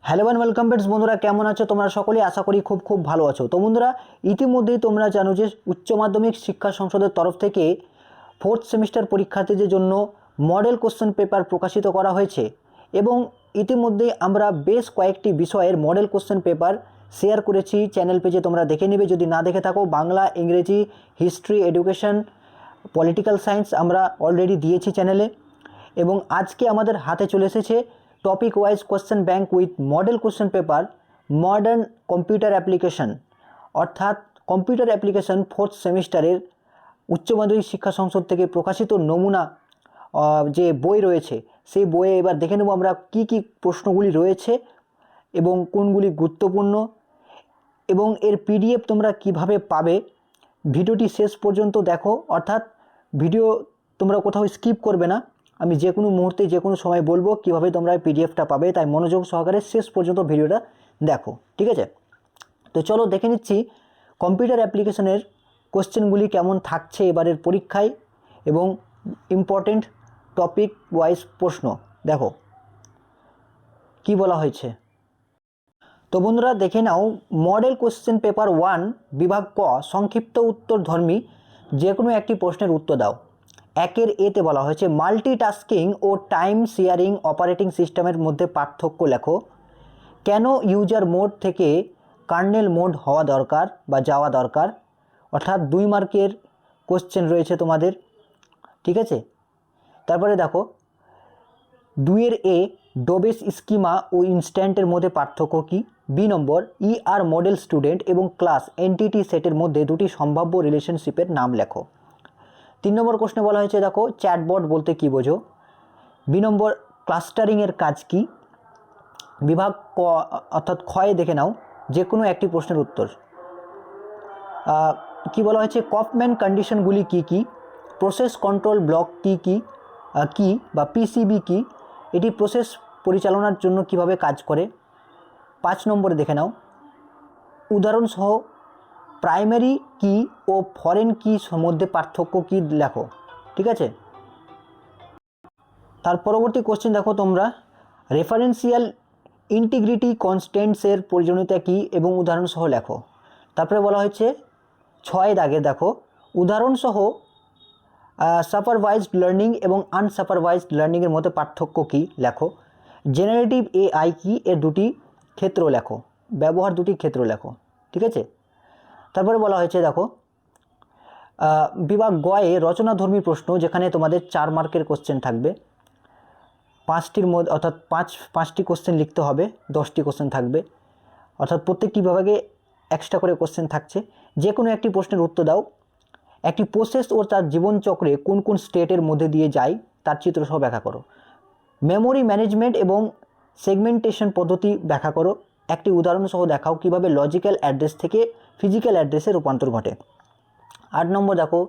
Hello and welcome bets বন্ধুরা, কেমন আছো তোমরা সকলেই? আশা করি খুব খুব ভালো আছো। তো বন্ধুরা, ইতিমধ্যেই তোমরা জানো যে উচ্চ মাধ্যমিক শিক্ষা সংসদের তরফ থেকে ফোর্থ সেমিস্টার পরীক্ষার্থীদের জন্য মডেল কোশ্চেন পেপার প্রকাশিত করা হয়েছে এবং ইতিমধ্যেই আমরা বেশ কয়েকটি বিষয়ের মডেল কোশ্চেন পেপার শেয়ার করেছি চ্যানেল পেজে, তোমরা দেখে নেবে যদি না দেখে থাকো। বাংলা, ইংরেজি, হিস্ট্রি, এডুকেশন, পলিটিক্যাল সায়েন্স আমরা অলরেডি দিয়েছি চ্যানেলে এবং আজকে আমাদের হাতে চলে এসেছে topic wise question bank with model question paper modern computer application, অর্থাৎ কম্পিউটার অ্যাপ্লিকেশন ফোর্থ সেমিস্টারের উচ্চ মাধ্যমিক শিক্ষা সংসদ থেকে প্রকাশিত নমুনা যে বই রয়েছে সেই বইয়ে এবার দেখে নেব আমরা কি কি প্রশ্নগুলি রয়েছে এবং কোনগুলি গুরুত্বপূর্ণ এবং এর পিডিএফ তোমরা কিভাবে পাবে। ভিডিওটি শেষ পর্যন্ত দেখো, অর্থাৎ ভিডিও তোমরা কোথাও স্কিপ করবে না। আমি যে কোনো মুহূর্তে যে কোনো সময় বলবো কিভাবে তোমরা পিডিএফটা পাবে, তাই মনোযোগ সহকারে শেষ পর্যন্ত ভিডিওটা দেখো, ঠিক আছে? তো চলো দেখে নিচ্ছি কম্পিউটার অ্যাপ্লিকেশনের কোশ্চেনগুলি কেমন থাকছে এবারের পরীক্ষায় এবং ইম্পর্টেন্ট টপিক ওয়াইজ প্রশ্ন দেখো কি বলা হয়েছে। তো বন্ধুরা দেখে নাও, মডেল কোশ্চেন পেপার 1 বিভাগ ক, সংক্ষিপ্ত উত্তরধর্মী যে কোনো একটি প্রশ্নের উত্তর দাও। একের এতে বলা হয়েছে মাল্টিটাস্কিং ও টাইম শেয়ারিং অপারেটিং সিস্টেমের মধ্যে পার্থক্য লেখো। কেন ইউজার মোড থেকে কার্নেল মোড হওয়া দরকার বা যাওয়া দরকার, অর্থাৎ 2 মার্কের কোশ্চেন রয়েছে তোমাদের, ঠিক আছে? তারপরে দেখো 2-এর এ, ডোবেস স্কিমা ও ইনস্ট্যান্টের মধ্যে পার্থক্য কী। বি নম্বর, আর মডেল স্টুডেন্ট এবং ক্লাস এনটিটি সেটের মধ্যে দুটি সম্ভাব্য রিলেশনশিপের নাম লেখো। 3 নম্বর প্রশ্নে বলা হয়েছে দেখো চ্যাটবট বলতে কী বোঝো। বি নম্বর, ক্লাস্টারিংয়ের কাজ কী। বিভাগ ক অর্থাৎ ক্ষয়ে দেখে নাও যে কোনো একটি প্রশ্নের উত্তর। কি বলা হয়েছে, কফম্যান কন্ডিশনগুলি কী কী, প্রসেস কন্ট্রোল ব্লক কী বা পিসিবি কী, এটি প্রসেস পরিচালনার জন্য কিভাবে কাজ করে। 5 নম্বরে দেখে নাও উদাহরণসহ প্রাইমারি কি ও ফরেন কি মধ্যে পার্থক্য কী লেখো, ঠিক আছে? তার পরবর্তী কোশ্চেন দেখো তোমরা, রেফারেন্সিয়াল ইন্টিগ্রিটি কনস্ট্যান্টসের প্রয়োজনীয়তা কী এবং উদাহরণসহ লেখো। তারপরে বলা হয়েছে 6 দাগে দেখো উদাহরণসহ সুপারভাইজড লার্নিং এবং আনসুপারভাইজড লার্নিংয়ের মধ্যে পার্থক্য কী লেখো। জেনারেটিভ এআই কি, এর দুটি ক্ষেত্র লেখো, ব্যবহার দুটি ক্ষেত্র লেখো, ঠিক আছে? তারপরে বলা হয়েছে দেখো বিভাগ গয়ে রচনাধর্মী প্রশ্ন, যেখানে তোমাদের 4 মার্কের কোশ্চেন থাকবে। 5টির মধ্যে অর্থাৎ পাঁচটি কোশ্চেন লিখতে হবে, 10টি কোশ্চেন থাকবে, অর্থাৎ প্রত্যেকটি বিভাগে এক্সট্রা করে কোশ্চেন থাকছে। যে কোনো একটি প্রশ্নের উত্তর দাও। একটি প্রসেস ও তার জীবনচক্রে কোন কোন স্টেটের মধ্যে দিয়ে যায় তার চিত্রসহ ব্যাখ্যা করো। মেমোরি ম্যানেজমেন্ট এবং সেগমেন্টেশন পদ্ধতি ব্যাখ্যা করো। একটি উদাহরণসহ দেখাও কিভাবে লজিক্যাল অ্যাড্রেস থেকে ফিজিক্যাল অ্যাড্রেসে রূপান্তর ঘটে। 8 নম্বর দেখো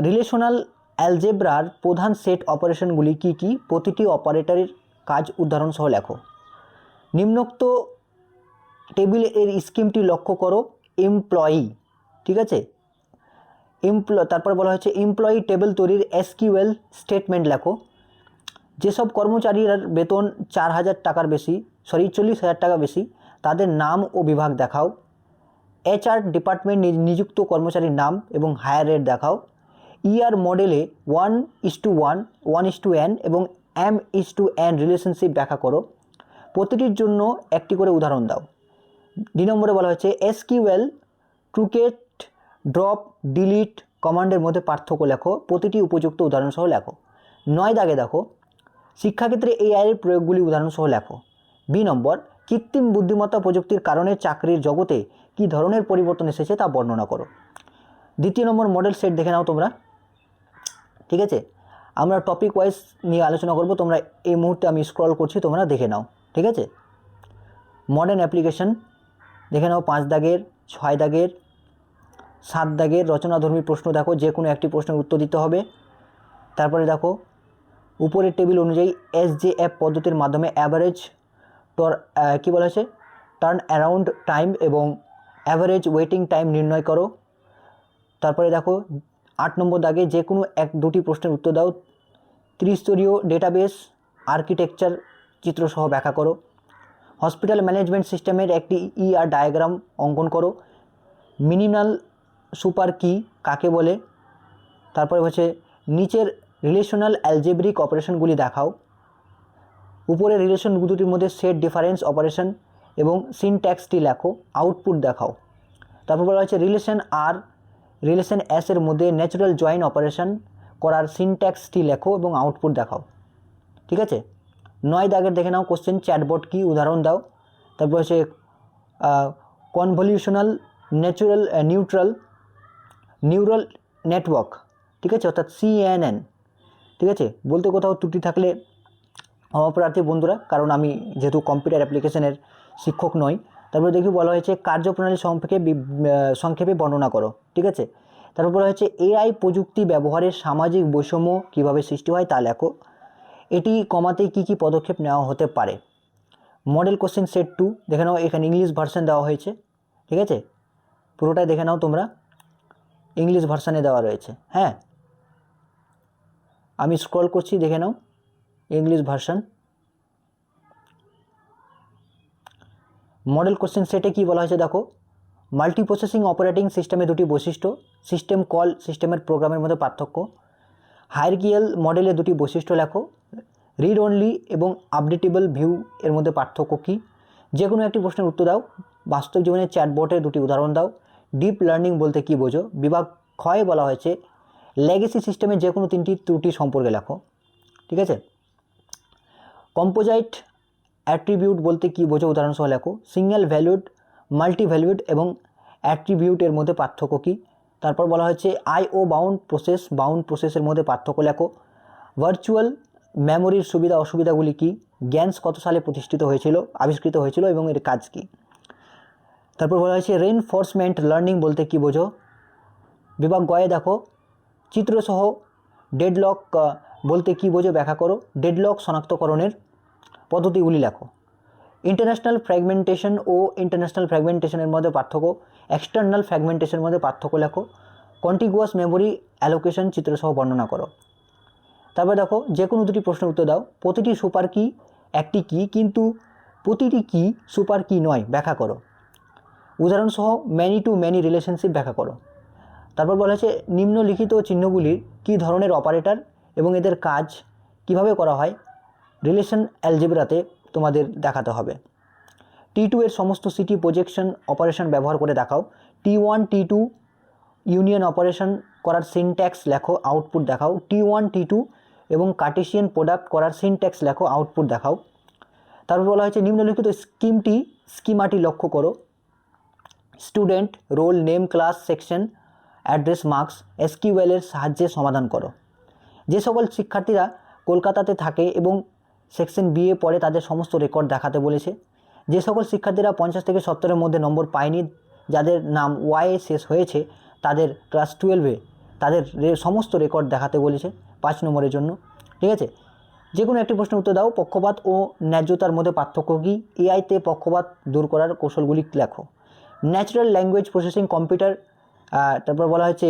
রিলেশনাল অ্যালজেব্রার প্রধান সেট অপারেশনগুলি কী কী, প্রতিটি অপারেটরের কাজ উদাহরণসহ লেখো। নিম্নোক্ত টেবিলের স্কিমটি লক্ষ্য করো। এমপ্লয়ি, ঠিক আছে? তারপর বলা হয়েছে এমপ্লয়ি টেবিল তৈরির এসকিউএল স্টেটমেন্ট লেখো। যেসব কর্মচারীর বেতন 4,000 টাকার বেশি 40,000 টাকা বেশি তাদের নাম ও বিভাগ দেখাও। HR ডিপার্টমেন্ট নিযুক্ত কর্মচারীর নাম এবং হায়ার রেট দেখাও। ER মডেলে 1:1, 1:n এবং M:n রিলেশনশিপ ব্যাখ্যা করো। প্রতিটির জন্য একটি করে উদাহরণ দাও। 2 নম্বরে বলা হয়েছে SQL ট্রুকেট ড্রপ ডিলিট কমান্ডের মধ্যে পার্থক্য লেখো, প্রতিটি উপযুক্ত উদাহরণসহ লেখো। 9 দাগে দেখো শিক্ষাক্ষেত্রে AI এর প্রয়োগগুলি উদাহরণসহ লেখো। বি নম্বর, কৃত্রিম বুদ্ধিমত্তা প্রযুক্তির কারণে চাকরির জগতে কী ধরনের পরিবর্তন এসেছে তা বর্ণনা করো। 2 নম্বর মডেল সেট দেখে নাও তোমরা, ঠিক আছে? আমরা টপিক ওয়াইজ নিয়ে আলোচনা করব, তোমরা এই মুহূর্তে আমি স্ক্রল করছি, তোমরা দেখে নাও, ঠিক আছে? মডার্ন অ্যাপ্লিকেশন দেখে নাও 5 দাগের, 6 দাগের, 7 দাগের রচনাধর্মী প্রশ্ন দেখো, যে কোনো একটি প্রশ্নের উত্তর দিতে হবে। তারপরে দেখো উপরের টেবিল অনুযায়ী SJF পদ্ধতির মাধ্যমে অ্যাভারেজ কী বলা হয়েছে টার্ন অ্যারাউন্ড টাইম এবং অ্যাভারেজ ওয়েটিং টাইম নির্ণয় করো। তারপরে দেখো 8 নম্বর দাগে যে কোনো 1-2টি প্রশ্নের উত্তর দাও। ত্রিস্তরীয় ডেটাবেস আর্কিটেকচার চিত্রসহ ব্যাখ্যা করো। হসপিটাল ম্যানেজমেন্ট সিস্টেমের একটি ইআর ডায়াগ্রাম অঙ্কন করো। মিনিমাল সুপার কি কাকে বলে। তারপরে হচ্ছে নিচের রিলেশনাল অ্যালজেব্রিক অপারেশনগুলি দেখাও। উপরের রিলেশন দুটির মধ্যে সেট ডিফারেন্স অপারেশন এবং সিনট্যাক্সটি লেখো, আউটপুট দেখাও। তারপর বলা হচ্ছে রিলেশন এস এর মধ্যে ন্যাচুরাল জয়েন অপারেশন করার সিনট্যাক্সটি লেখো এবং আউটপুট দেখাও। ঠিক আছে, 9 দাগের দেখে নাও কোশ্চেন, চ্যাটবট কি উদাহরণ দাও। তারপর হচ্ছে কনভলিউশনাল নিউরাল নেটওয়ার্ক, ঠিক আছে, অর্থাৎ CNN। ঠিক আছে, বলতে কোথাও ত্রুটি থাকলে অপরাধী বন্ধুরা, কারণ আমি যেহেতু কম্পিউটার অ্যাপ্লিকেশনের শিক্ষক নই। তারপরে দেখি বলা হয়েছে কার্যপ্রণালী সংক্ষেপে বর্ণনা করো। ঠিক আছে, তারপর বলা হয়েছে AI প্রযুক্তি ব্যবহারের সামাজিক বৈষম্য কীভাবে সৃষ্টি হয় তা লেখো। এটি কমাতে কী কী পদক্ষেপ নেওয়া হতে পারে। মডেল কোশ্চেন সেট 2 দেখে নাও, এখানে ইংলিশ ভার্সন দেওয়া হয়েছে। ঠিক আছে, পুরোটাই দেখে নাও তোমরা, ইংলিশ ভার্সানে দেওয়া রয়েছে। হ্যাঁ, আমি স্ক্রল করছি, দেখে নাও ইংলিশ ভার্সন। মডেল কোশ্চেন সেটে কি বলা হয়েছে দেখো, মাল্টিপ্রসেসিং অপারেটিং সিস্টেমের দুটি বৈশিষ্ট্য, সিস্টেম কল সিস্টেমের প্রোগ্রামের মধ্যে পার্থক্য, হায়ারার্কিয়াল মডেলের দুটি বৈশিষ্ট্য লেখো, রিড অনলি এবং আপডেটেবল ভিউ এর মধ্যে পার্থক্য কী। যে কোনো একটি প্রশ্নের উত্তর দাও। বাস্তব জীবনে চ্যাটবটের দুটি উদাহরণ দাও। ডিপ লার্নিং বলতে কী বোঝো। বিভাগ ক্ষয় বলা হয়েছে লেগেসি সিস্টেমের যে কোনো 3টি ত্রুটি সম্পর্কে লেখো। ঠিক আছে, কম্পোজাইট অ্যাট্রিবিউট বলতে কী বোঝো উদাহরণসহ লেখো। সিঙ্গেল ভ্যালুড, মাল্টি ভ্যালুড এবং অ্যাট্রিবিউটের মধ্যে পার্থক্য কী। তারপর বলা হচ্ছে IO বাউন্ড প্রসেসের মধ্যে পার্থক্য লেখো। ভার্চুয়াল মেমোরির সুবিধা অসুবিধাগুলি কী। গ্যান্স কত সালে আবিষ্কৃত হয়েছিল এবং এর কাজ কী। তারপর বলা হয়েছে রেইনফোর্সমেন্ট লার্নিং বলতে কী বোঝো। বিভাগ গয়ে দেখো চিত্রসহ ডেডলক বলতে কী বোঝো ব্যাখ্যা করো। ডেডলক শনাক্তকরণের পদ্ধতিগুলি লেখো। ইন্টারন্যাশনাল ফ্র্যাগমেন্টেশন ও ইন্টারন্যাশনাল ফ্র্যাগমেন্টেশনের মধ্যে পার্থক্য, এক্সটার্নাল ফ্র্যাগমেন্টেশনের মধ্যে পার্থক্য লেখো। কন্টিগুয়াস মেমোরি অ্যালোকেশন চিত্রসহ বর্ণনা করো। তারপর দেখো যে কোনো দুটি প্রশ্নের উত্তর দাও। প্রতিটি সুপার কি একটি কি, কিন্তু প্রতিটি কি সুপার কি নয়, ব্যাখ্যা করো। উদাহরণসহ ম্যানি টু ম্যানি রিলেশনশিপ ব্যাখ্যা করো। তারপর বলা হয়েছে নিম্নলিখিত চিহ্নগুলির কী ধরনের অপারেটর এবং এদের কাজ কিভাবে করা হয় রিলেশন অ্যালজেব্রাতে তোমাদের দেখাতে হবে। T2 এর সমস্ত সিটি প্রজেকশন অপারেশন ব্যবহার করে দেখাও। T1 T2 ইউনিয়ন অপারেশন করার সিনট্যাক্স লেখো, আউটপুট দেখাও। T1 T2 এবং কার্টেসিয়ান প্রোডাক্ট করার সিনট্যাক্স লেখো, আউটপুট দেখাও। তারপর বলা হয়েছে নিম্নলিখিত স্কিমাটি লক্ষ্য করো। Student, roll, name, class, section, address, marks SQL এর সাহায্যে সমাধান করো। যে সকল শিক্ষার্থীরা কলকাতাতে থাকে এবং সেকশন B এ পড়ে তাদের সমস্ত রেকর্ড দেখাতে বলেছে। যে সকল শিক্ষার্থীরা 50 থেকে 70-এর মধ্যে নম্বর পায়নি, যাদের নাম Y এ শেষ হয়েছে, তাদের ক্লাস 12-এ তাদের সমস্ত রেকর্ড দেখাতে বলেছে 5 নম্বরের জন্য। ঠিক আছে, যে কোনো একটি প্রশ্নের উত্তর দাও। পক্ষপাত ও ন্যায্যতার মধ্যে পার্থক্য কী। AI-তে পক্ষপাত দূর করার কৌশলগুলি লেখো। ন্যাচারাল ল্যাঙ্গুয়েজ প্রসেসিং কম্পিউটার, তারপর বলা হয়েছে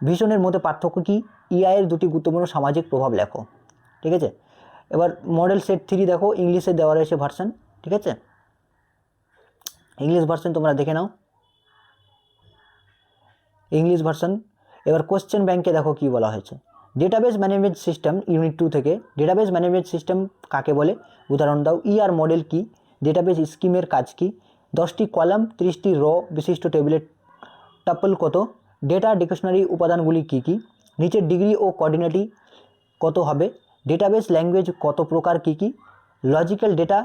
ভিশনের মধ্যে পার্থক্য কী। AI-এর দুটি গুরুত্বপূর্ণ সামাজিক প্রভাব লেখো। ঠিক আছে, এবার মডেল সেট 3 দেখো, ইংলিশে দেওয়া রয়েছে ভার্সন। ঠিক আছে, ইংলিশ ভার্সন তোমরা দেখে নাও, ইংলিশ ভার্সন। এবার কোশ্চেন ব্যাংকে দেখো কি বলা হয়েছে। ডেটাবেস ম্যানেজমেন্ট সিস্টেম ইউনিট 2 থেকে ডেটাবেস ম্যানেজমেন্ট সিস্টেম কাকে বলে উদাহরণ দাও। ER মডেল কি, ডেটাবেস স্কিমের কাজ কি, 10টি কলাম 30টি র বিশিষ্ট টেবিলের টাপল কত, ডেটা ডিকশনারি উপাদানগুলি কি কি, নিচের ডিগ্রি ও কোঅর্ডিনেটি কত হবে, ডেটাবেস ল্যাঙ্গুয়েজ কত প্রকার কি কি, লজিক্যাল ডেটা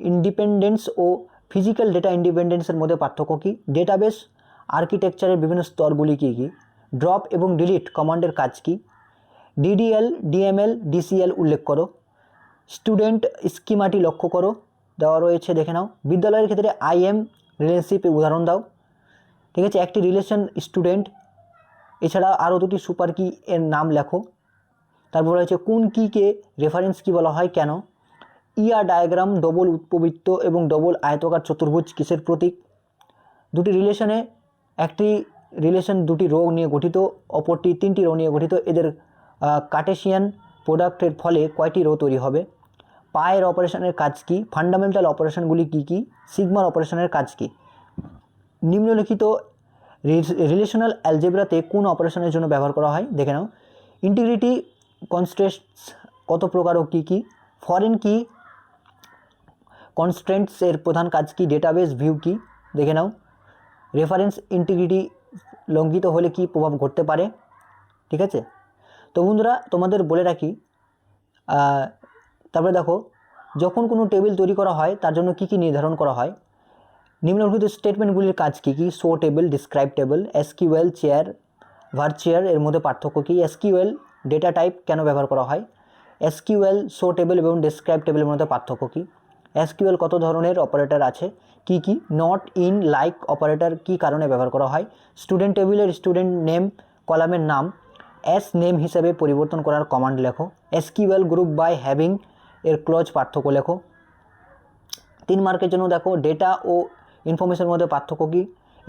ইন্ডিপেন্ডেন্স ও ফিজিক্যাল ডেটা ইন্ডিপেন্ডেন্সের মধ্যে পার্থক্য কী, ডেটাবেস আর্কিটেকচারের বিভিন্ন স্তরগুলি কী কী, ড্রপ এবং ডিলিট কমান্ডের কাজ কী, DDL DML DCL উল্লেখ করো। স্টুডেন্ট স্কিমাটি লক্ষ্য করো, দেওয়া রয়েছে দেখে নাও। বিদ্যালয়ের ক্ষেত্রে IM রিলেশনশিপের উদাহরণ দাও। ঠিক আছে, একটি রিলেশন স্টুডেন্ট, এছাড়া আরও দুটি সুপার কি এর নাম লেখো। তারপর রয়েছে কোন কীকে রেফারেন্স কি বলা হয়, কেন। ER ডায়াগ্রাম, ডবল উপবৃত্ত এবং ডবল আয়তকার চতুর্ভুজ কিসের প্রতীক। দুটি রিলেশনে একটি রিলেশন দুটি রো নিয়ে গঠিত, অপরটি 3টি রো নিয়ে গঠিত। এদের কার্টেসিয়ান প্রোডাক্টের ফলে কয়টি রো তৈরি হবে। পায়ের অপারেশনের কাজ কি, ফান্ডামেন্টাল অপারেশনগুলি কী কী, সিগমার অপারেশনের কাজ কি। নিম্নলিখিত রিলেশনাল অ্যালজেব্রাতে কোন অপারেশনের জন্য ব্যবহার করা হয় দেখে নাও। ইন্টিগ্রিটি কনস্ট্রেন্টস কত প্রকার ও কী কী, ফরেন কি কনস্ট্রেন্টস এর প্রধান কাজ কি, ডেটাবেস ভিউ কি দেখে নাও। রেফারেন্স ইন্টিগ্রিটি লঙ্ঘিত হলে কি প্রভাব ঘটতে পারে, ঠিক আছে। তো বন্ধুরা তোমাদের বলে রাখি, তারপরে দেখো যখন কোনো টেবিল তৈরি করা হয় তার জন্য কি কি নির্ধারণ করা হয়। নিম্নলিখিত স্টেটমেন্টগুলির কাজ কী কী, show table, describe table, SQL, char, varchar এর মধ্যে পার্থক্য কী, এসকিউএল ডেটা টাইপ কেন ব্যবহার করা হয়, এসকিউএল শো টেবিল এবং ডিসক্রাইব টেবিলের মধ্যে পার্থক্য কী, এসকিউএল কত ধরনের অপারেটর আছে, কি কি, নট ইন লাইক অপারেটর কী কারণে ব্যবহার করা হয়, স্টুডেন্ট টেবিলের স্টুডেন্ট নেম কলামের নাম এস নেম হিসেবে পরিবর্তন করার কমান্ড লেখো, এসকিউএল গ্রুপ বাই হ্যাভিং এর ক্লজ পার্থক্য লেখো। 3 মার্কের জন্য দেখো ডেটা ও ইনফরমেশনের মধ্যে পার্থক্য কী,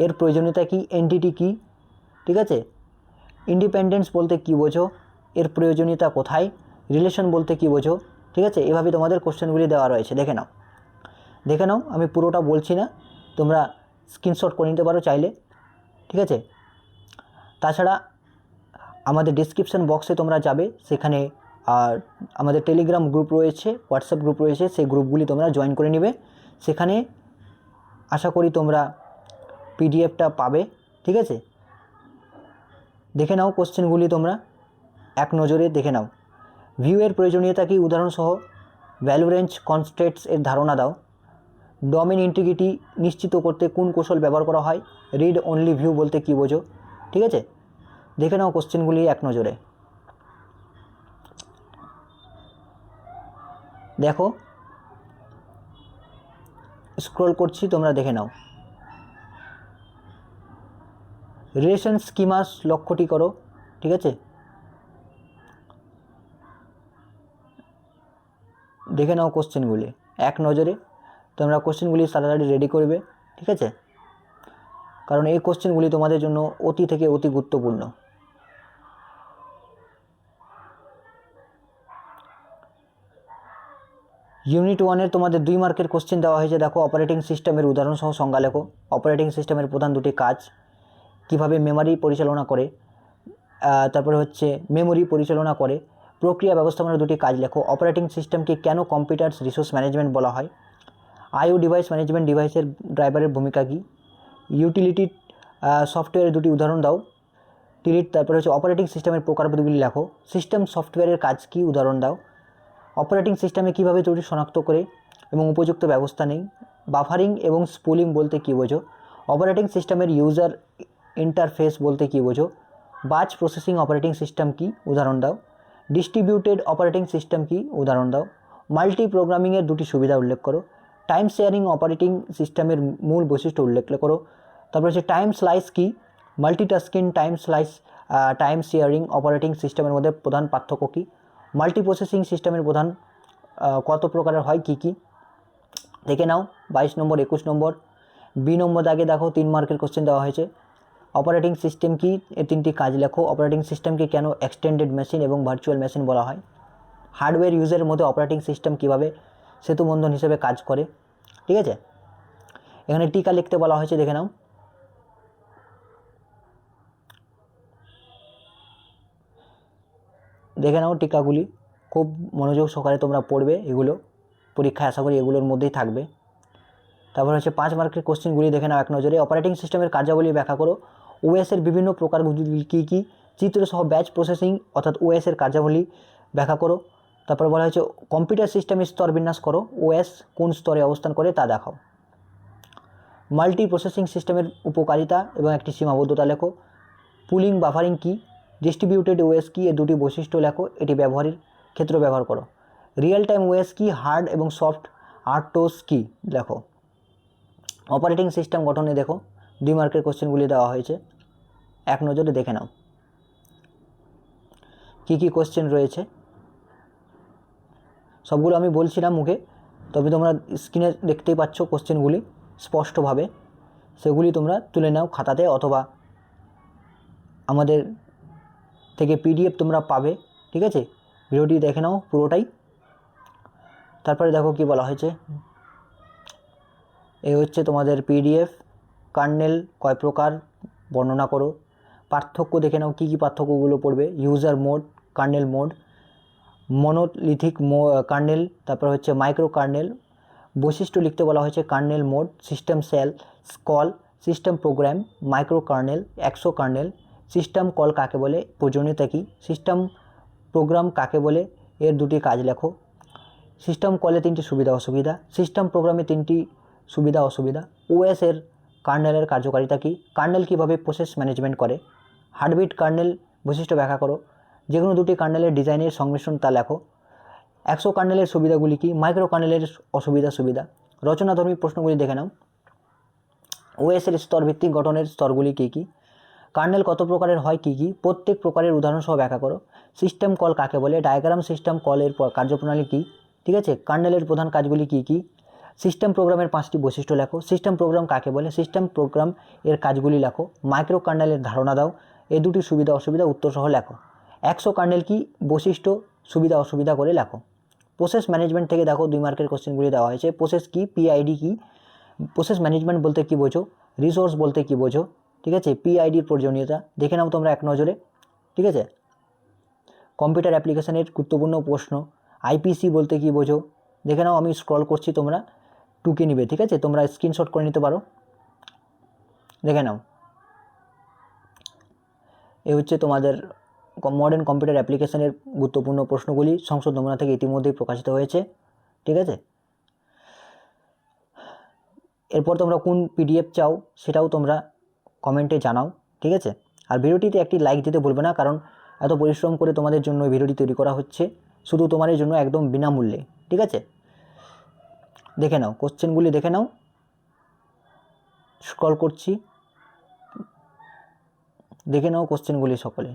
এর প্রয়োজনীয়তা কী, এন্টিটি কী, ঠিক আছে, ইন্ডিপেন্ডেন্স বলতে কী বোঝো, এর প্রয়োজনীয়তা কোথায়, রিলেশন বলতে কী বোঝো, ঠিক আছে। এভাবে তোমাদের কোশ্চেনগুলি দেওয়া রয়েছে, দেখে নাও। আমি পুরোটা বলছি না, তোমরা স্ক্রিনশট করে নিতে পারো চাইলে, ঠিক আছে। তাছাড়া আমাদের ডিসক্রিপশন বক্সে তোমরা যাবে, সেখানে আর আমাদের টেলিগ্রাম গ্রুপ রয়েছে, হোয়াটসঅ্যাপ গ্রুপ রয়েছে, সেই গ্রুপগুলি তোমরা জয়েন করে নেবে। সেখানে আশা করি তোমরা পিডিএফটা পাবে, ঠিক আছে। দেখে নাও কোশ্চেনগুলি তোমরা এক নজরে দেখে নাও। ভিউ এর প্রয়োজনীয়তা কি, উদাহরণসহ ভ্যালু রেঞ্জ কনস্ট্রেন্টস এর ধারণা দাও। ডোমেন ইন্টিগ্রিটি নিশ্চিত করতে কোন কৌশল ব্যবহার করা হয়, রিড অনলি ভিউ বলতে কী বোঝো, ঠিক আছে। দেখে নাও কোশ্চেনগুলি এক নজরে। দেখো স্ক্রল করছি, তোমরা দেখে নাও। রিলেশন স্কিমাস লক্ষ্যটি করো, ঠিক আছে। দেখে নাও কোশ্চেনগুলি এক নজরে, তোমরা কোশ্চেনগুলি তাড়াতাড়ি রেডি করবে, ঠিক আছে, কারণ এই কোশ্চেনগুলি তোমাদের জন্য অতি থেকে অতি গুরুত্বপূর্ণ। ইউনিট 1-এর তোমাদের 2 মার্কের কোশ্চেন দেওয়া হয়েছে। দেখো অপারেটিং সিস্টেমের উদাহরণসহ সংজ্ঞা লেখো, অপারেটিং সিস্টেমের প্রধান দুটি কাজ, কিভাবে মেমরি পরিচালনা করে, তারপরে হচ্ছে মেমরি পরিচালনা করে, প্রক্রিয়া ব্যবস্থাপনার দুটি কাজ লেখো, অপারেটিং সিস্টেমকে কেন কম্পিউটার রিসোর্স ম্যানেজমেন্ট বলা হয়, আইও ডিভাইস ম্যানেজমেন্ট ডিভাইসের ড্রাইভারের ভূমিকা কী, ইউটিলিটি সফটওয়্যারের দুটি উদাহরণ দাও, তারপরে হচ্ছে অপারেটিং সিস্টেমের প্রকারভেদগুলি লেখো, সিস্টেম সফটওয়্যারের কাজ কী উদাহরণ দাও, অপারেটিং সিস্টেমে কীভাবে ত্রুটি শনাক্ত করে এবং উপযুক্ত ব্যবস্থা নেই, বাফারিং এবং স্পুলিং বলতে কী বোঝো, অপারেটিং সিস্টেমের ইউজার ইন্টারফেস বলতে কী বোঝো, বাচ প্রসেসিং অপারেটিং সিস্টেম কী উদাহরণ দাও, ডিস্ট্রিবিউটেড অপারেটিং সিস্টেম কী উদাহরণ দাও, মাল্টি প্রোগ্রামিংয়ের দুটি সুবিধা উল্লেখ করো, টাইম শেয়ারিং অপারেটিং সিস্টেমের মূল বৈশিষ্ট্য উল্লেখ করো, তারপর হচ্ছে টাইম স্লাইস কী, মাল্টিটাস্কিং টাইম শেয়ারিং অপারেটিং সিস্টেমের মধ্যে প্রধান পার্থক্য কী, মাল্টি প্রসেসিং সিস্টেমের প্রধান কত প্রকারের হয়, কী কী, দেখে নাও। 22 নম্বর 21 নম্বর। বি নম্বর দাগে দেখো 3 মার্কের কোশ্চেন দেওয়া হয়েছে। অপারেটিং সিস্টেম কি, এর 3টি কাজ লেখো, অপারেটিং সিস্টেমকে কেন এক্সটেন্ডেড মেশিন এবং ভার্চুয়াল মেশিন বলা হয়, হার্ডওয়্যার ইউজের মধ্যে অপারেটিং সিস্টেম কীভাবে সেতুবন্ধন হিসেবে কাজ করে, ঠিক আছে। এখানে টিকা লিখতে বলা হয়েছে, দেখে নাও। দেখে নাও টিকাগুলি, খুব মনোযোগ সহকারে তোমরা পড়বে, এগুলো পরীক্ষায় আশা করি এগুলোর মধ্যেই থাকবে। তারপর হচ্ছে 5 মার্কের কোশ্চেনগুলি দেখে নাও এক নজরে। অপারেটিং সিস্টেমের কার্যাবলী ব্যাখ্যা করো, ওএসের বিভিন্ন প্রকারগুলি কী কী, চিত্রসহ ব্যাচ প্রসেসিং অর্থাৎ ওএসের কার্যাবলী ব্যাখ্যা করো। তারপর বলা হয়েছে কম্পিউটার সিস্টেমের স্তর বিন্যাস করো, ওএস কোন স্তরে অবস্থান করে তা দেখাও। মাল্টি প্রসেসিং সিস্টেমের উপকারিতা এবং একটি সীমাবদ্ধতা লেখো। পুলিং বাফারিং কী, ডিস্ট্রিবিউটেড ওএস কী, এর দুটি বৈশিষ্ট্য লেখো, এটি ব্যবহারের ক্ষেত্রে ব্যবহার করো। রিয়েল টাইম ওএস কী, হার্ড এবং সফট আরটোস কী লেখো। অপারেটিং সিস্টেম গঠনে দেখো 2 মার্কের কোশ্চেনগুলি দেওয়া হয়েছে, এক নজরে দেখে নাও কী কী কোশ্চেন রয়েছে। সবগুলো আমি বলছি না মুখে, তবে তোমরা স্ক্রিনে দেখতেই পাচ্ছ কোশ্চেনগুলি স্পষ্টভাবে, সেগুলি তোমরা তুলে নাও খাতাতে, অথবা আমাদের থেকে পিডিএফ তোমরা পাবে, ঠিক আছে। ভিডিওটি দেখে নাও পুরোটাই। তারপরে দেখো কি বলা হয়েছে, এই হচ্ছে তোমাদের পিডিএফ। কার্নেল কয় প্রকার বর্ণনা করো। পার্থক্য দেখে নাও, কী কী পার্থক্যগুলো পড়বে। User mode, kernel mode, monolithic kernel, তারপর হচ্ছে মাইক্রো কার্নেল। বৈশিষ্ট্য লিখতে বলা হয়েছে kernel mode, system shell, call, system program, micro kernel, exo kernel. System call কাকে বলে, প্রয়োজনীয়তা কী। সিস্টেম প্রোগ্রাম কাকে বলে, এর দুটি কাজ লেখো। সিস্টেম কলে তিনটি সুবিধা অসুবিধা, সিস্টেম প্রোগ্রামে তিনটি সুবিধা অসুবিধা। ওএস এর কার্নেলের কার্যকারিতা কী, কার্নেল কীভাবে প্রসেস ম্যানেজমেন্ট করে। হার্টবিট কার্নেল বৈশিষ্ট্য ব্যাখ্যা করো। যে কোনো দুটি কার্নেলের ডিজাইনের সংমিশ্রণ তা লেখো। এক্সো কার্নেলের সুবিধাগুলি কী, মাইক্রো কার্নেলের সুবিধা। রচনাধর্মী প্রশ্নগুলি দেখে নাও। ওএসের স্তরভিত্তিক গঠনের স্তরগুলি কী কী। কার্নেল কত প্রকারের হয় কী কী, প্রত্যেক প্রকারের উদাহরণসহ ব্যাখ্যা করো। সিস্টেম কল কাকে বলে, ডায়াগ্রাম সিস্টেম কলের কার্যপ্রণালী কী। ঠিক আছে, কার্নেলের প্রধান কাজগুলি কী কী। সিস্টেম প্রোগ্রামের 5টি বৈশিষ্ট্য লেখো। সিস্টেম প্রোগ্রাম কাকে বলে, সিস্টেম প্রোগ্রাম এর কাজগুলি লেখো। মাইক্রো কার্নেলের ধারণা দাও, এ দুটি সুবিধা অসুবিধা উত্তরসহ লেখো। এক্সো কার্নেল কী, বৈশিষ্ট্য সুবিধা অসুবিধা করে লেখো। প্রসেস ম্যানেজমেন্ট থেকে দেখো 2 মার্কের কোশ্চেনগুলি দেওয়া হয়েছে। প্রসেস কী, পিআইডি কী। প্রসেস ম্যানেজমেন্ট বলতে কী বোঝো, রিসোর্স বলতে কী বোঝো। ঠিক আছে, পিআইডির প্রয়োজনীয়তা দেখে নাও তোমরা এক নজরে। ঠিক আছে, কম্পিউটার অ্যাপ্লিকেশনের গুরুত্বপূর্ণ প্রশ্ন। আইপিসি বলতে কী বোঝো দেখে নাও, আমি স্ক্রল করছি, তোমরা টুকে নিবে। ঠিক আছে, তোমরা স্ক্রিনশট করে নিতে পারো, দেখে নাও। এই হচ্ছে তোমাদের মডার্ন কম্পিউটার অ্যাপ্লিকেশনের গুরুত্বপূর্ণ প্রশ্নগুলি সংসদ নমুনা থেকে ইতিমধ্যেই প্রকাশিত হয়েছে। ঠিক আছে, এরপর তোমরা কোন পিডিএফ চাও সেটাও তোমরা কমেন্টে জানাও। ঠিক আছে, আর ভিডিওটিতে একটি লাইক দিতে ভুলবে না, কারণ এত পরিশ্রম করে তোমাদের জন্য এই ভিডিওটি তৈরি করা হচ্ছে, শুধু তোমাদের জন্য একদম বিনামূল্যে। ঠিক আছে, দেখে নাও কোশ্চেনগুলি, দেখে নাও, স্ক্রল করছি, দেখে নাও কোশ্চেনগুলি সকলে।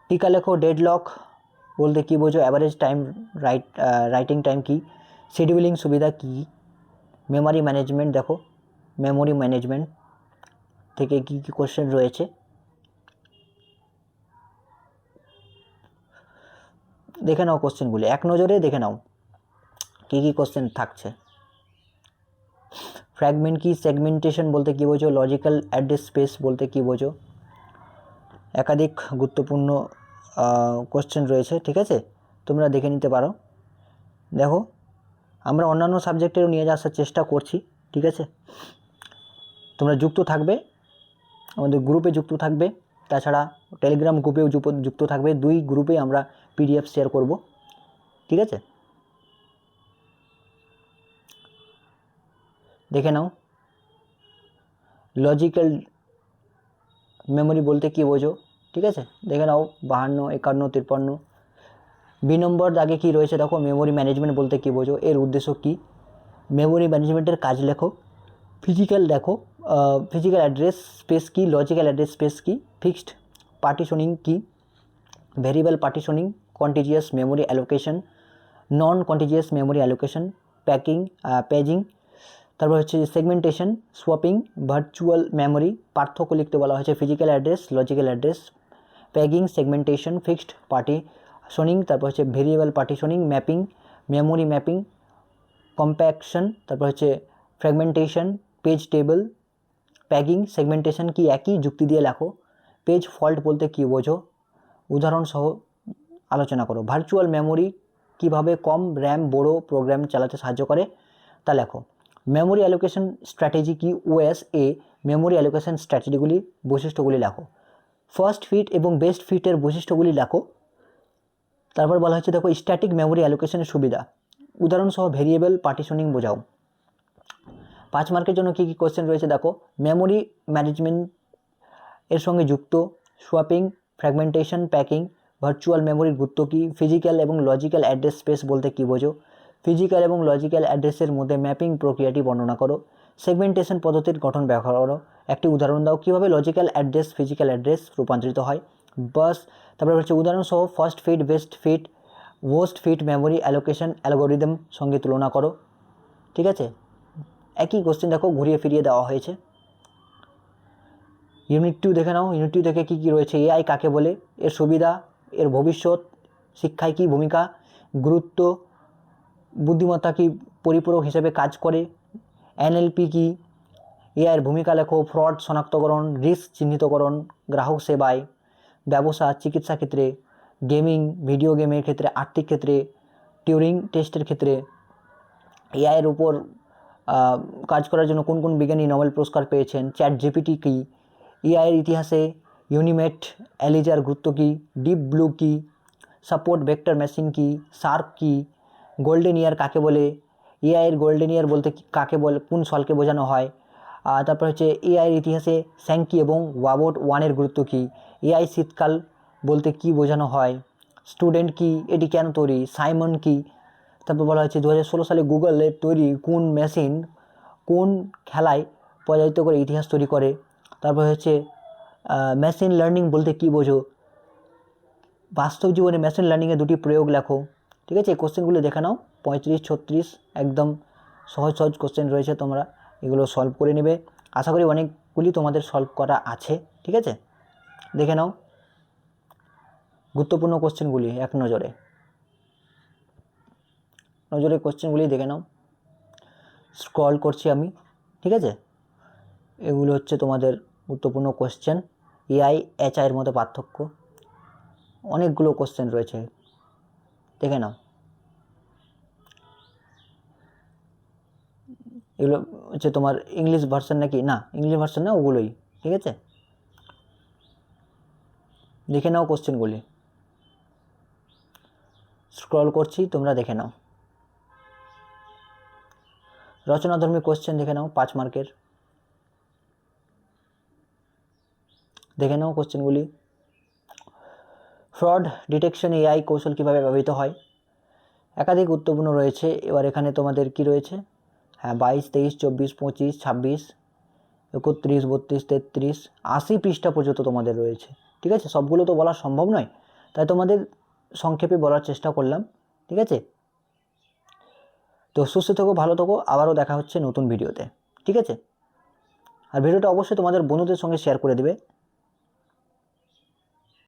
টিকা লেখো। ডেডলক বলতে কী বোঝো, অ্যাভারেজ টাইম রাইটিং টাইম কী, শিডিউলিং সুবিধা কী। মেমোরি ম্যানেজমেন্ট দেখো, মেমোরি ম্যানেজমেন্ট থেকে কী কী কোশ্চেন রয়েছে দেখে নাও। কোশ্চেনগুলি এক নজরে দেখে নাও কী কী কোশ্চেন থাকছে। ফ্র্যাগমেন্ট কি, সেগমেন্টেশন বলতে কী বোঝো, লজিক্যাল অ্যাড্রেস স্পেস বলতে কী বোঝো। একাধিক গুরুত্বপূর্ণ কোশ্চেন রয়েছে। ঠিক আছে, তোমরা দেখে নিতে পারো। দেখো, আমরা অন্যান্য সাবজেক্টেরও নিয়ে আসার চেষ্টা করছি। ঠিক আছে, তোমরা যুক্ত থাকবে, আমাদের গ্রুপে যুক্ত থাকবে, তাছাড়া টেলিগ্রাম গ্রুপেও যুক্ত থাকবে। 2 গ্রুপে আমরা পিডিএফ শেয়ার করব। ঠিক আছে, দেখে নাও। লজিক্যাল মেমোরি বলতে কী বোঝো। ঠিক আছে, দেখে নাও 52, 51, 53। 2 নম্বর দাগে কী রয়েছে দেখো, মেমোরি ম্যানেজমেন্ট বলতে কী বোঝো, এর উদ্দেশ্য কী। মেমোরি ম্যানেজমেন্টের কাজ লেখো। ফিজিক্যাল দেখো, ফিজিক্যাল অ্যাড্রেস স্পেস কী, লজিক্যাল অ্যাড্রেস স্পেস কী, ফিক্সড পার্টিশনিং কী, variable partitioning, contagious memory allocation, নন কন্টিজিয়াস মেমোরি অ্যালোকেশন, পেজিং। তারপর হচ্ছে সেগমেন্টেশন, সোয়াপিং, ভার্চুয়াল মেমোরি। পার্থক্য লিখতে বলা হয়েছে physical address, logical address, pegging, segmentation, fixed partitioning, তারপর হচ্ছে variable partitioning, mapping, memory mapping, compaction, তারপর হচ্ছে ফ্র্যাগমেন্টেশন, পেজ টেবল। প্যাগিং, সেগমেন্টেশন কি একই, যুক্তি দিয়ে লেখো। পেজ ফল্ট বলতে কী বোঝো, উদাহরণ সহ আলোচনা করো। ভার্চুয়াল মেমোরি কিভাবে কম র্যাম বড় প্রোগ্রাম চালাতে সাহায্য করে তা লেখো। মেমোরি অ্যালোকেশন স্ট্র্যাটেজি কি, ওএস এ মেমোরি অ্যালোকেশন স্ট্র্যাটেজিগুলি বৈশিষ্ট্যগুলি লেখো। ফার্স্ট ফিট এবং বেস্ট ফিটের বৈশিষ্ট্যগুলি লেখো। তারপর বলা হচ্ছে দেখো স্ট্যাটিক মেমোরি অ্যালোকেশনের সুবিধা, উদাহরণসহ ভেরিয়েবল পার্টিশনিং বোঝাও। 5 মার্কের জন্য কী কী কোশ্চেন রয়েছে দেখো। মেমোরি ম্যানেজমেন্ট এর সঙ্গে যুক্ত, সোয়াপিং, ফ্র্যাগমেন্টেশন, প্যাকিং, ভার্চুয়াল মেমোরির গুরুত্ব কী, ফিজিক্যাল এবং লজিক্যাল অ্যাড্রেস স্পেস বলতে কী বোঝো, ফিজিক্যাল এবং লজিক্যাল অ্যাড্রেসের মধ্যে ম্যাপিং প্রক্রিয়াটি বর্ণনা করো। সেগমেন্টেশন পদ্ধতির গঠন ব্যাখ্যা করো। একটি উদাহরণ দাও কীভাবে লজিক্যাল অ্যাড্রেস ফিজিক্যাল অ্যাড্রেস রূপান্তরিত হয়। বাস, তারপরে হচ্ছে উদাহরণসহ first fit, best fit, worst fit memory allocation algorithm সঙ্গে তুলনা করো। ঠিক আছে, একই কোশ্চেন দেখো ঘুরিয়ে ফিরিয়ে দেওয়া হয়েছে। ইউনিট 2 দেখে নাও। ইউনিট 2 থেকে কী কী রয়েছে, এআই কাকে বলে, এর সুবিধা, এর ভবিষ্যৎ, শিক্ষায় কী ভূমিকা, গুরুত্ব, বুদ্ধিমত্তা কি পরিপূরক হিসেবে কাজ করে, এনএলপি কি, এআইয়ের ভূমিকা লেখো, ফ্রড শনাক্তকরণ, রিস্ক চিহ্নিতকরণ, গ্রাহক সেবায়, ব্যবসা, চিকিৎসা ক্ষেত্রে, গেমিং, ভিডিও গেমের ক্ষেত্রে, আর্থিক ক্ষেত্রে, টিউরিং টেস্টের ক্ষেত্রে, এআইয়ের উপর কাজ করার জন্য কোন কোন বিজ্ঞানী নোবেল পুরস্কার পেয়েছেন, চ্যাট জিপিটি কী, এআইয়ের ইতিহাসে ইউনিমেট এলিজার গুরুত্ব কী, ডিপ ব্লু কী, সাপোর্ট ভেক্টর মেশিন কী, শার্ক কী, গোল্ডেন ইয়ার কাকে বলে, এআইয়ের গোল্ডেন ইয়ার বলতে কাকে বলে, কোন সালকে বোঝানো হয়, তারপর হচ্ছে এআইয়ের ইতিহাসে স্যাঙ্কি এবং ওয়াবট 1-এর গুরুত্ব কী, এআই শীতকাল বলতে কী বোঝানো হয়, স্টুডেন্ট কী, এটি কেন তৈরি, সাইমন কী, তারপর বলা হচ্ছে 2016 সালে গুগলের তৈরি কোন মেশিন কোন খেলায় পরাজিত করে ইতিহাস তৈরি করে, তারপর হচ্ছে মেশিন লার্নিং বলতে কী বোঝো, বাস্তব জীবনে মেশিন লার্নিংয়ের দুটি প্রয়োগ লেখো। ঠিক আছে, এই কোশ্চেনগুলো দেখে নাও, 35-36 একদম সহজ সহজ কোশ্চেন রয়েছে, তোমরা এগুলো সলভ করে নেবে। আশা করি অনেকগুলি তোমাদের সলভ করা আছে। ঠিক আছে, দেখে নাও গুরুত্বপূর্ণ কোশ্চেনগুলি এক নজরে কোশ্চেনগুলি দেখে নাও। স্ক্রল করছি আমি। ঠিক আছে, এগুলো হচ্ছে তোমাদের গুরুত্বপূর্ণ কোশ্চেন। এআই এইচআইয়ের মধ্যে পার্থক্য, অনেকগুলো কোশ্চেন রয়েছে, দেখে নাও। এগুলো হচ্ছে তোমার ইংলিশ ভার্সন নাকি, না ইংলিশ ভার্সন না, ওগুলোই। ঠিক আছে, দেখে নাও কোশ্চেনগুলি, স্ক্রল করছি, তোমরা দেখে নাও। রচনাধর্মী কোশ্চেন দেখে নাও, 5 মার্কের, দেখে নাও কোশ্চেনগুলি। ফ্রড ডিটেকশন এআই কৌশল কীভাবে ব্যবহৃত হয়, একাধিক গুরুত্বপূর্ণ রয়েছে। এবার এখানে তোমাদের কি রয়েছে, হ্যাঁ 22, 23, 24, 25, 26, 31, 32, 33, 80 পৃষ্ঠা পর্যন্ত তোমাদের রয়েছে। ঠিক আছে, সবগুলো তো বলা সম্ভব নয়, তাই তোমাদের সংক্ষেপে বলার চেষ্টা করলাম। ঠিক আছে, তো সুস্থ থেকো, ভালো থেকো, আবারও দেখা হচ্ছে নতুন ভিডিওতে। ঠিক আছে, আর ভিডিওটা অবশ্যই তোমাদের বন্ধুদের সঙ্গে শেয়ার করে দেবে।